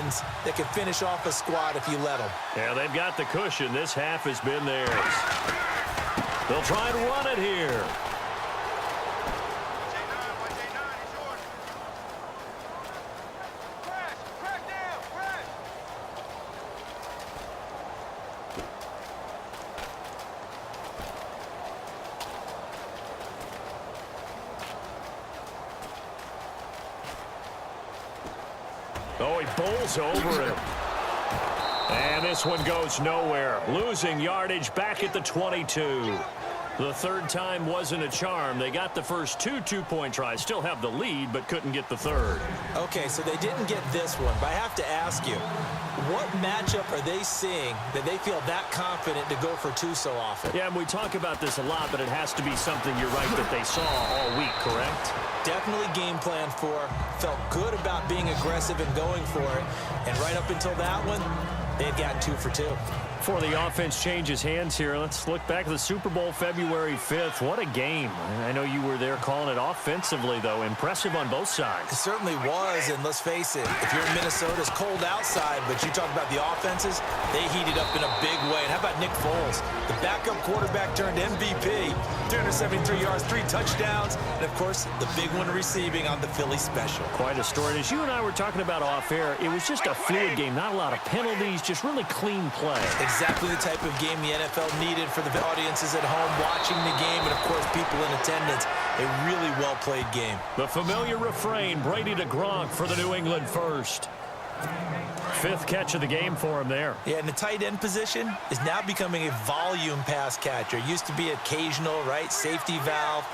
ones that can finish off a squad if you let them. Yeah, they've got the cushion. This half has been theirs. They'll try and run it here. Oh, he bowls over him. And this one goes nowhere. Losing yardage back at the 22. The third time wasn't a charm. They got the first two-point tries. Still have the lead, but couldn't get the third. Okay, so they didn't get this one, but I have to ask you, what matchup are they seeing that they feel that confident to go for two so often? Yeah, and we talk about this a lot, but it has to be something, you're right, that they saw all week, correct? Definitely game plan for, felt good about being aggressive and going for it, and right up until that one, they had gotten 2 for 2. Before the offense changes hands here, let's look back at the Super Bowl February 5th. What a game. I know you were there calling it offensively, though. Impressive on both sides. It certainly was, and let's face it, if you're in Minnesota, it's cold outside, but you talk about the offenses, they heated up in a big way. And how about Nick Foles? The backup quarterback turned MVP, 373 yards, 3 touchdowns, and, of course, the big one receiving on the Philly special. Quite a story. And as you and I were talking about off air, it was just a fluid game. Not a lot of penalties, just really clean play. Exactly the type of game the NFL needed for the audiences at home watching the game and, of course, people in attendance. A really well-played game. The familiar refrain, Brady to Gronk for the New England first. 5th catch of the game for him there. Yeah, and the tight end position is now becoming a volume pass catcher. Used to be occasional, right? Safety valve.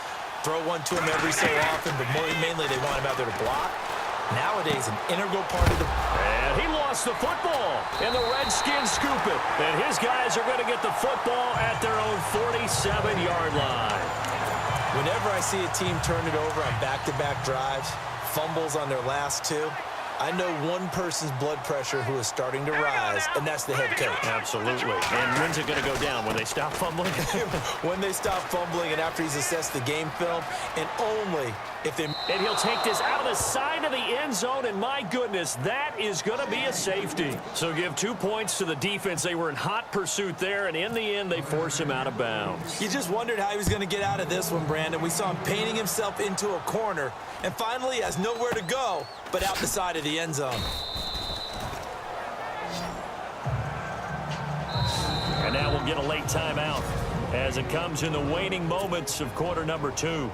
Throw one to him every so often, but mainly they want him out there to block. Nowadays, an integral part of the... And he lost the football, and the Redskins scoop it. And his guys are going to get the football at their own 47-yard line. Whenever I see a team turn it over on back-to-back drives, fumbles on their last 2, I know one person's blood pressure who is starting to rise, and that's the head coach. Absolutely. And when's it going to go down? When they stop fumbling? When they stop fumbling and after he's assessed the game film, and only if they... And he'll take this out of the side of the end zone, and my goodness, that is going to be a safety. So give 2 points to the defense. They were in hot pursuit there, and in the end, they force him out of bounds. You just wondered how he was going to get out of this one, Brandon. We saw him painting himself into a corner, and finally has nowhere to go but out the side of the end zone. And now we'll get a late timeout as it comes in the waning moments of quarter number 2.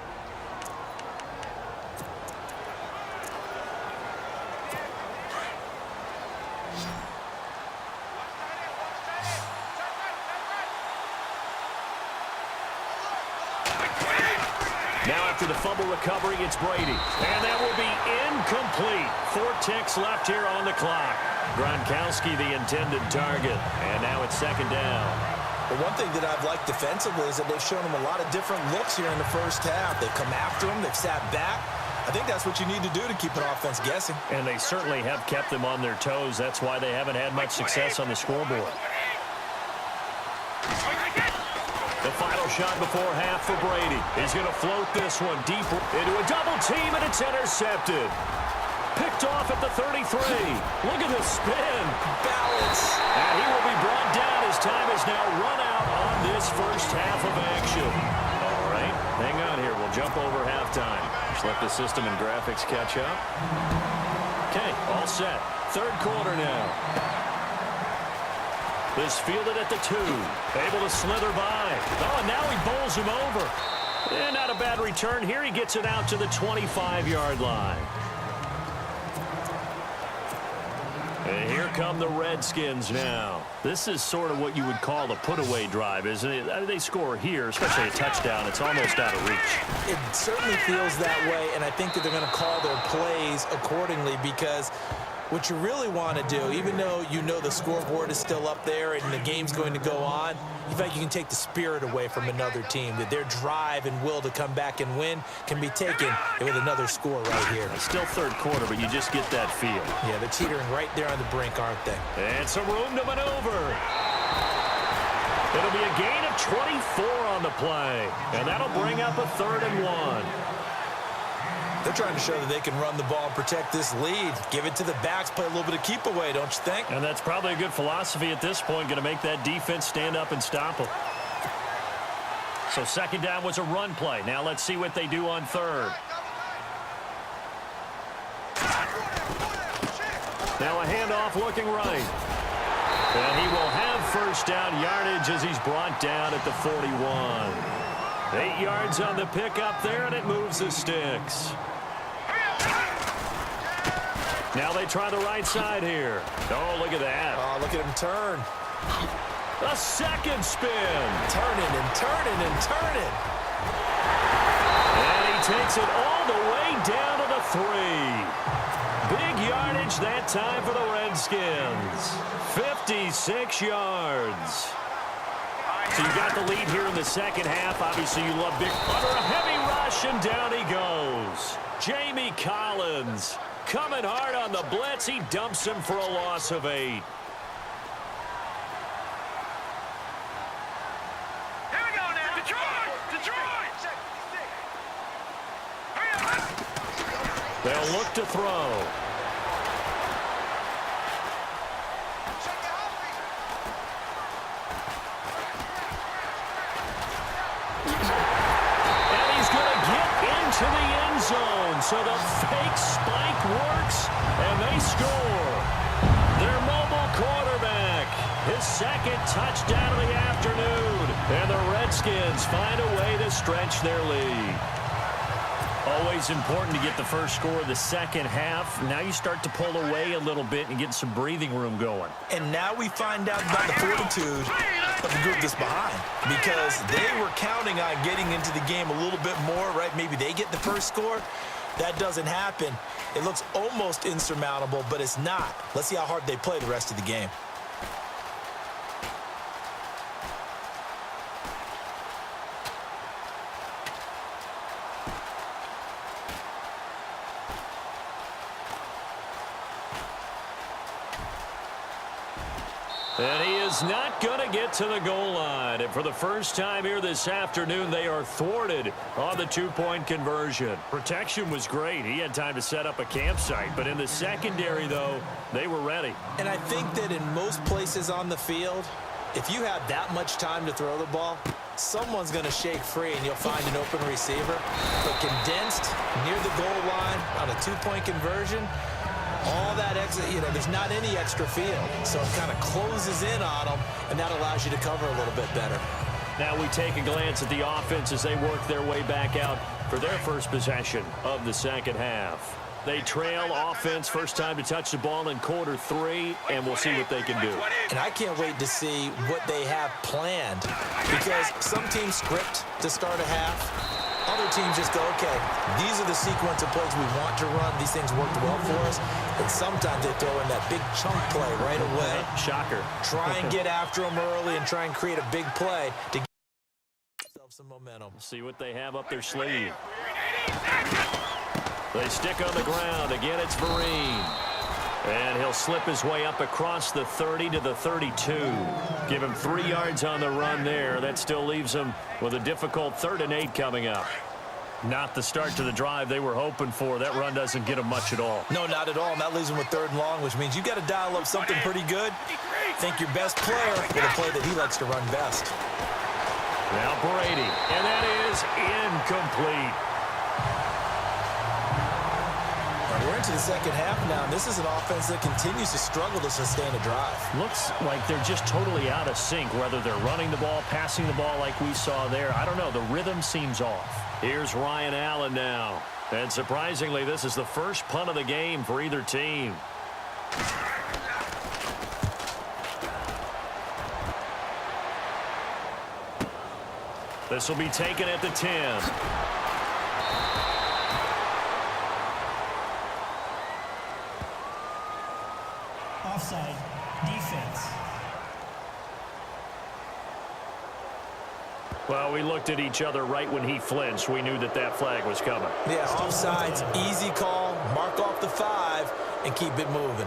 Now after the fumble recovery, it's Brady. And that will be incomplete. 4 ticks left here on the clock. Gronkowski, the intended target. And now it's 2nd down. But one thing that I've liked defensively is that they've shown him a lot of different looks here in the first half. They've come after him. They've sat back. I think that's what you need to do to keep an offense guessing. And they certainly have kept them on their toes. That's why they haven't had much success on the scoreboard. The final shot before half for Brady. He's going to float this one deep into a double team, and it's intercepted. Picked off at the 33. Look at the spin. Balance. And he will be brought down. His time is now run out on this first half of action. All right, hang on here. We'll jump over halftime. Just let the system and graphics catch up. Okay, all set. 3rd quarter now. This fielded at the 2. Able to slither by. Oh, and now he bowls him over. And not a bad return here. He gets it out to the 25-yard line. And here come the Redskins now. This is sort of what you would call a put-away drive, isn't it? They score here, especially a touchdown. It's almost out of reach. It certainly feels that way, and I think that they're going to call their plays accordingly because what you really want to do, even though you know the scoreboard is still up there and the game's going to go on, you feel like you can take the spirit away from another team, that their drive and will to come back and win can be taken with another score right here. It's still 3rd quarter, but you just get that feel. Yeah, they're teetering right there on the brink, aren't they? And some room to maneuver. It'll be a gain of 24 on the play, and that'll bring up a 3rd and 1. They're trying to show that they can run the ball and protect this lead. Give it to the backs, play a little bit of keep away, don't you think? And that's probably a good philosophy at this point, going to make that defense stand up and stop them. So second down was a run play. Now let's see what they do on third. Now a handoff looking right. And he will have first down yardage as he's brought down at the 41. 8 yards on the pickup there, and it moves the sticks. Now they try the right side here. Oh, look at that. Oh, look at him turn. A second spin. Turning and turning and turning. And he takes it all the way down to the 3. Big yardage that time for the Redskins. 56 yards. So you got the lead here in the second half. Obviously, you love big under a heavy rush, and down he goes. Jamie Collins coming hard on the blitz. He dumps him for a loss of 8. Here we go now. Detroit! Detroit! They'll look to throw. To the end zone, so the fake spike works, and they score. Their mobile quarterback, his second touchdown of the afternoon, and the Redskins find a way to stretch their lead. Always important to get the first score of the second half. Now you start to pull away a little bit and get some breathing room going. And now we find out about the fortitude of the group that's behind, because they were counting on getting into the game a little bit more, right? Maybe they get the first score. That doesn't happen. It looks almost insurmountable, but it's not. Let's see how hard they play the rest of the game. And he is not going to get to the goal line. And for the first time here this afternoon, they are thwarted on the two-point conversion. Protection was great. He had time to set up a campsite. But in the secondary, though, they were ready. And I think that in most places on the field, if you have that much time to throw the ball, someone's going to shake free and you'll find an open receiver. But condensed near the goal line on a two-point conversion, all that extra, there's not any extra field. So it kind of closes in on them, and that allows you to cover a little bit better. Now we take a glance at the offense as they work their way back out for their first possession of the second half. They trail offense, first time to touch the ball in quarter 3, and we'll see what they can do. And I can't wait to see what they have planned, because some teams script to start a half. Other teams just go, okay, these are the sequence of plays we want to run. These things worked well for us. And sometimes they throw in that big chunk play right away. Shocker. Try and get after them early and try and create a big play to give themselves some momentum. See what they have up their sleeve. They stick on the ground. Again, it's Vereen. And he'll slip his way up across the 30 to the 32. Give him 3 yards on the run there. That still leaves him with a difficult 3rd and 8 coming up. Not the start to the drive they were hoping for. That run doesn't get them much at all. No, not at all. And that leaves them with 3rd and long, which means you've got to dial up something pretty good. Think your best player with a play that he likes to run best. Now Brady. And that is incomplete. We're into the second half now, and this is an offense that continues to struggle to sustain a drive. Looks like they're just totally out of sync, whether they're running the ball, passing the ball like we saw there. I don't know. The rhythm seems off. Here's Ryan Allen now. And surprisingly, this is the first punt of the game for either team. This will be taken at the 10. Offside, defense. Well, we looked at each other right when he flinched. We knew that that flag was coming. Yeah, offsides, easy call, mark off the 5, and keep it moving.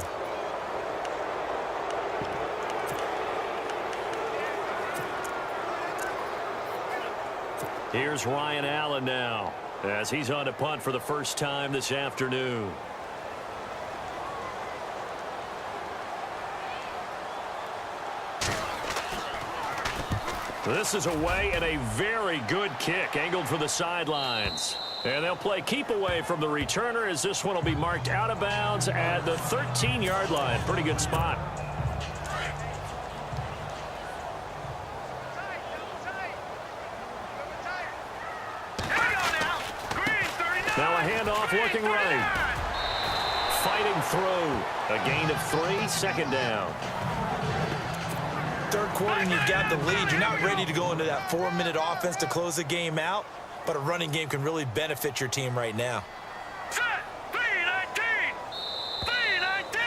Here's Ryan Allen now. as he's on to punt for the first time this afternoon. This is away and a very good kick angled for the sidelines. And they'll play keep away from the returner as this one will be marked out of bounds at the 13-yard line. Pretty good spot. Now a handoff looking right. Fighting through. A gain of 3, second down. Third quarter and you've got the lead. You're not ready to go into that 4-minute offense to close the game out, but a running game can really benefit your team right now. Set. B-19. B-19.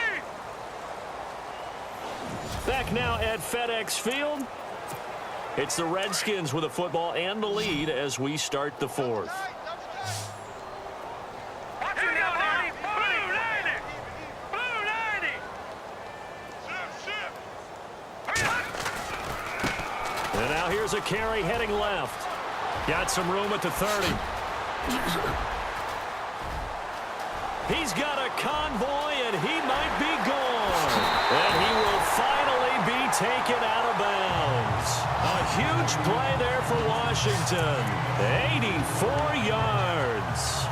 Back now at FedEx Field. It's the Redskins with the football and the lead as we start the fourth. And now here's a carry heading left. Got some room at the 30. He's got a convoy, and he might be gone. And he will finally be taken out of bounds. A huge play there for Washington. 84 yards.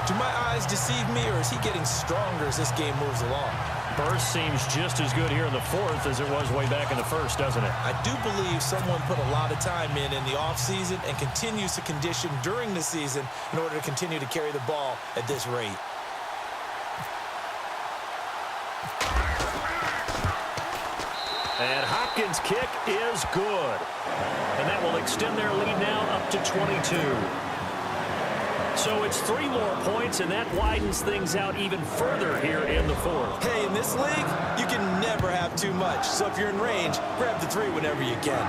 Do my eyes deceive me, or is he getting stronger as this game moves along? Burst seems just as good here in the fourth as it was way back in the first, doesn't it? I do believe someone put a lot of time in the offseason and continues to condition during the season in order to continue to carry the ball at this rate. And Hopkins' kick is good. And that will extend their lead now up to 22. So it's 3 more points, and that widens things out even further here in the fourth. Hey, in this league, you can never have too much. So if you're in range, grab the 3 whenever you can.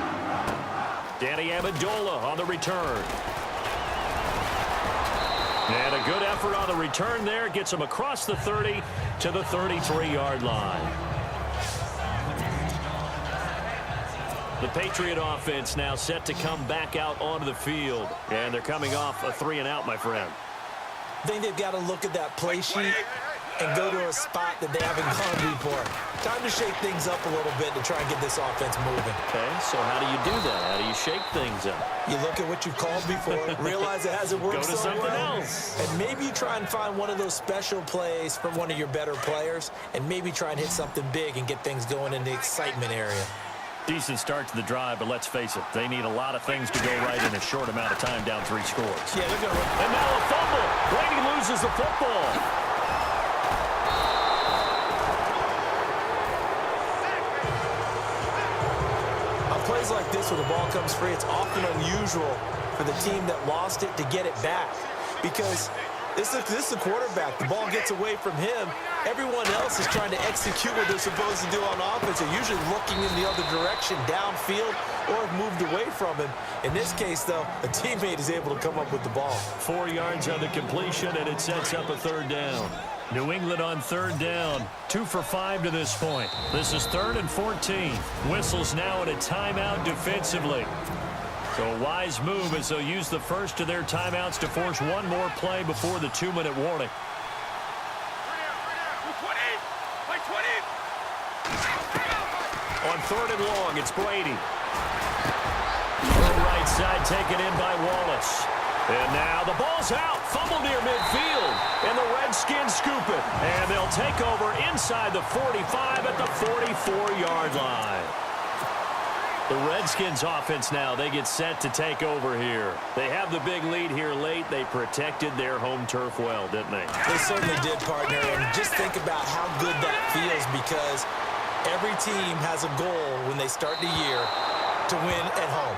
Danny Amendola on the return. And a good effort on the return there. Gets him across the 30 to the 33-yard line. The Patriot offense now set to come back out onto the field. And they're coming off a 3-and-out, my friend. I think they've got to look at that play sheet and go to a spot that they haven't gone before. Time to shake things up a little bit to try and get this offense moving. Okay, so how do you do that? How do you shake things up? You look at what you've called before, realize it hasn't worked Go to so something well, else. and maybe you try and find one of those special plays from one of your better players, and maybe try and hit something big and get things going in the excitement area. Decent start to the drive, but let's face it, they need a lot of things to go right in a short amount of time, down 3 scores. Yeah, they're going to run. And now a fumble. Brady loses the football. On plays like this where the ball comes free, it's often unusual for the team that lost it to get it back, because this is the quarterback. The ball gets away from him. Everyone else is trying to execute what they're supposed to do on offense. They're usually looking in the other direction, downfield, or have moved away from him. In this case, though, a teammate is able to come up with the ball. 4 yards on the completion, and it sets up a 3rd down. New England on 3rd down. 2 for 5 to this point. This is 3rd and 14. Whistles now in a timeout defensively. So a wise move as they'll use the first of their timeouts to force one more play before the 2-minute warning. On 3rd and long, it's Brady. Right side taken in by Wallace. And now the ball's out. Fumble near midfield. And the Redskins scoop it. And they'll take over inside the 45 at the 44-yard line. The Redskins offense now, they get set to take over here. They have the big lead here late. They protected their home turf well, didn't they? They certainly did, partner. And just think about how good that feels, because every team has a goal when they start the year to win at home.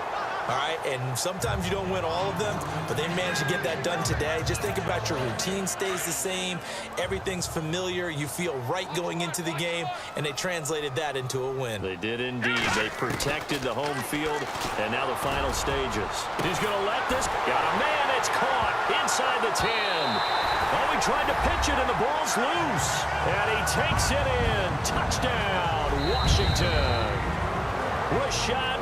All right, and sometimes you don't win all of them, but they managed to get that done today. Just think about your routine stays the same. Everything's familiar. You feel right going into the game, and they translated that into a win. They did indeed. They protected the home field, and now the final stages. He's going to let this. Got a man. It's caught inside the 10. Oh, he tried to pitch it, and the ball's loose. And he takes it in. Touchdown, Washington. Rashad